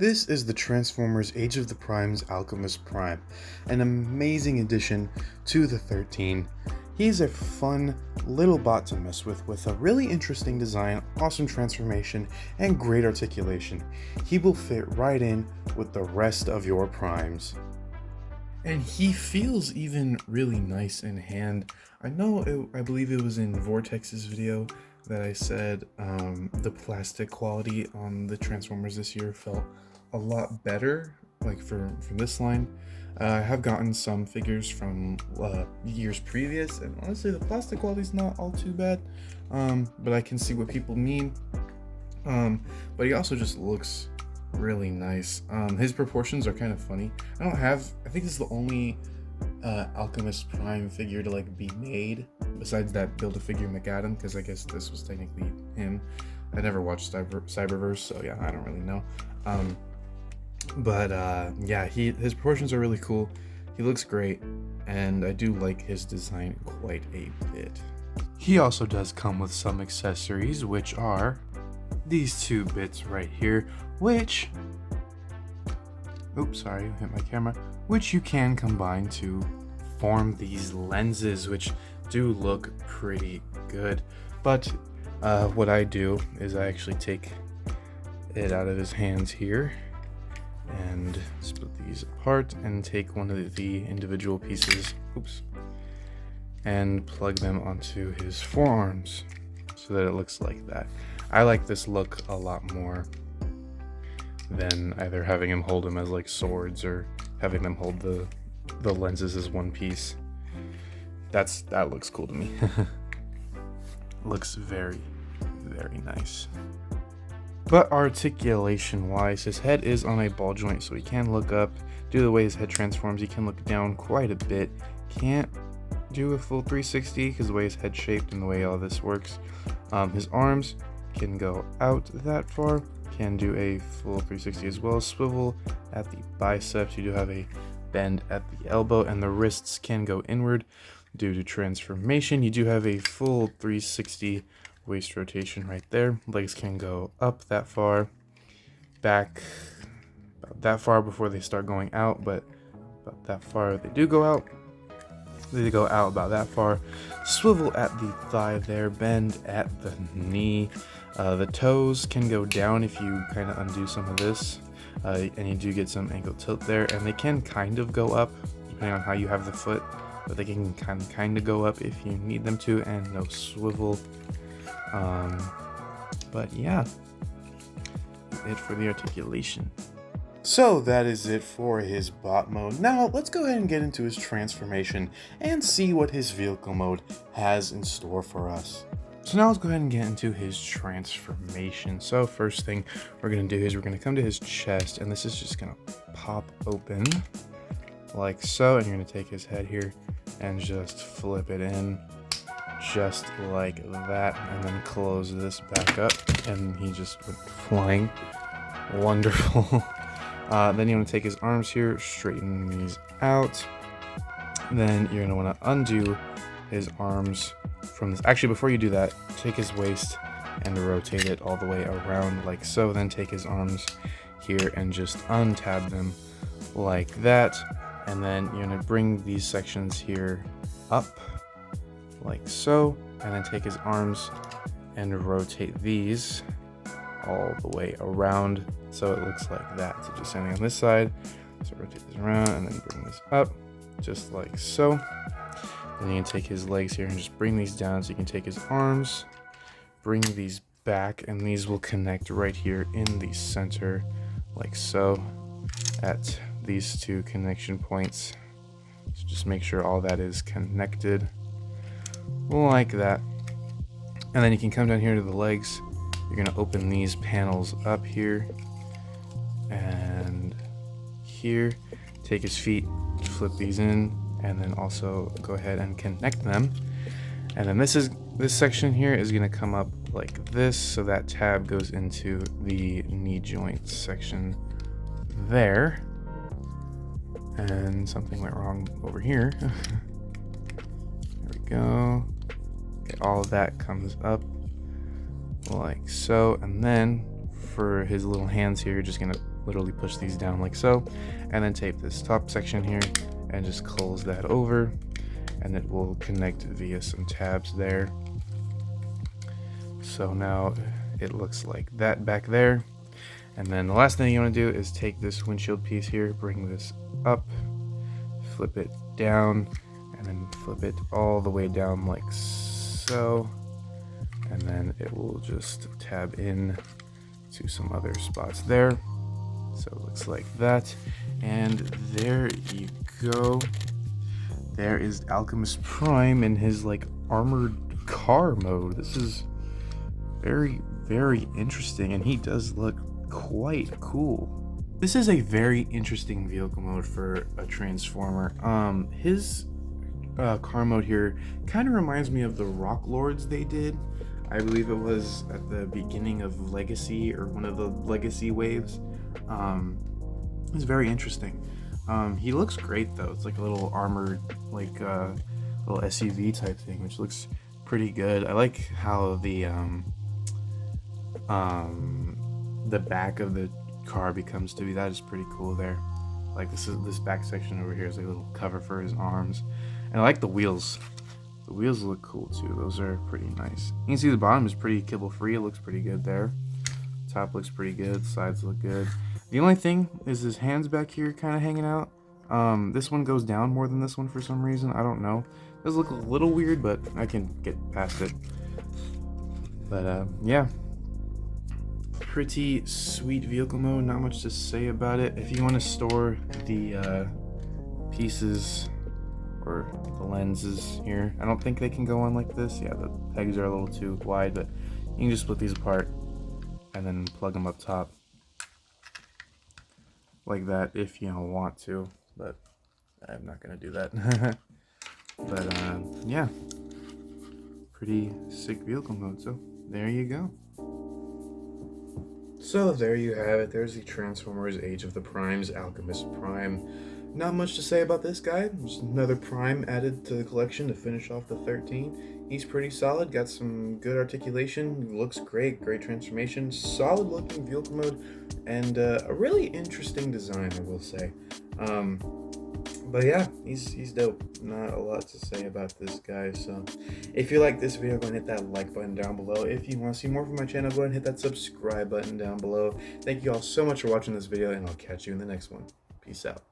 This is the Transformers Age of the Primes Alchemist Prime, an amazing addition to the 13. He's a fun little bot to mess with a really interesting design, awesome transformation, and great articulation. He will fit right in with the rest of your primes. And he feels even really nice in hand. I believe it was in Vortex's video that I said the plastic quality on the Transformers this year felt a lot better, like from this line. I have gotten some figures from years previous, and honestly the plastic quality is not all too bad, but I can see what people mean. But he also just looks really nice. His proportions are kind of funny. I think this is the only Alchemist Prime figure to like be made besides that Build-A-Figure McAdam, because I guess this was technically him. I never watched Cyberverse, so yeah, I don't really know. Yeah, his proportions are really cool. He looks great, and I do like his design quite a bit. He also does come with some accessories, which are these two bits right here, which, oops, sorry, hit my camera, which you can combine to form these lenses, which do look pretty good. But what I do is I actually take it out of his hands here and split these apart and take one of the individual pieces, and plug them onto his forearms so that it looks like that. I like this look a lot more than either having him hold them as like swords or having them hold the lenses as one piece. That looks cool to me. Looks very, very nice. But articulation wise, his head is on a ball joint, so he can look up. Due to the way his head transforms, he can look down quite a bit. Can't do a full 360 because the way his head's shaped and the way all this works. His arms can go out that far, can do a full 360 as well. Swivel at the biceps, you do have a bend at the elbow, and the wrists can go inward due to transformation. You do have a full 360 waist rotation right there. Legs can go up that far, back about that far before they start going out, but about that far they do go out. They go out about that far. Swivel at the thigh there, bend at the knee. The toes can go down if you kind of undo some of this, and you do get some ankle tilt there, and they can kind of go up depending on how you have the foot, but they can kind of go up if you need them to, and no swivel. But yeah, it for the articulation. So that is it for his bot mode. Now let's go ahead and get into his transformation and see what his vehicle mode has in store for us. So now let's go ahead and get into his transformation. So first thing we're going to do is we're going to come to his chest, and this is just going to pop open like so, and you're going to take his head here and just flip it in just like that, and then close this back up, and he just went flying. Wonderful. Then you want to take his arms here, straighten these out. Then you're going to want to undo his arms from this. Actually, before you do that, take his waist and rotate it all the way around like so. Then take his arms here and just untab them like that. And then you're going to bring these sections here up like so, and then take his arms and rotate these all the way around so it looks like that. So just standing on this side, so rotate this around and then bring this up just like so. Then you can take his legs here and just bring these down, so you can take his arms, bring these back, and these will connect right here in the center like so at these two connection points. So just make sure all that is connected like that. And then you can come down here to the legs. You're going to open these panels up here and here. Take his feet, flip these in, and then also go ahead and connect them. And then this section here is going to come up like this, so that tab goes into the knee joint section there. And something went wrong over here. There we go. Okay, all of that comes up like so, and then for his little hands here, you're just gonna literally push these down like so, and then tape this top section here and just close that over, and it will connect via some tabs there. So now it looks like that back there. And then the last thing you want to do is take this windshield piece here, bring this up, flip it down, and then flip it all the way down like so, and then it will just tab in to some other spots there. So it looks like that, and there you go. There is Alchemist Prime in his like armored car mode. This is very, very interesting, and he does look quite cool. This is a very interesting vehicle mode for a Transformer. His car mode here kind of reminds me of the Rock Lords they did. I believe it was at the beginning of Legacy, or one of the Legacy waves. It's very interesting. He looks great though. It's like a little armored, like little SUV type thing, which looks pretty good. I like how the back of the car becomes to be. That is pretty cool there. Like this back section over here is like a little cover for his arms, and I like the wheels. The wheels look cool too. Those are pretty nice. You can see the bottom is pretty kibble free. It looks pretty good there. Top looks pretty good. Sides look good. The only thing is his hands back here kind of hanging out. This one goes down more than this one for some reason. I don't know. It does look a little weird, but I can get past it. But yeah. Pretty sweet vehicle mode. Not much to say about it. If you want to store the pieces or the lenses here, I don't think they can go on like this. Yeah, the pegs are a little too wide, but you can just split these apart and then plug them up top like that if you want to, but I'm not gonna do that. But yeah, pretty sick vehicle mode. So there you go. So there you have it. There's the Transformers Age of the Primes, Alchemist Prime. Not much to say about this guy. Just another Prime added to the collection to finish off the 13. He's pretty solid, got some good articulation, looks great, great transformation, solid looking vehicle mode, and a really interesting design, I will say. But yeah, he's dope. Not a lot to say about this guy. So if you like this video, go ahead and hit that like button down below. If you want to see more from my channel, go ahead and hit that subscribe button down below. Thank you all so much for watching this video, and I'll catch you in the next one. Peace out.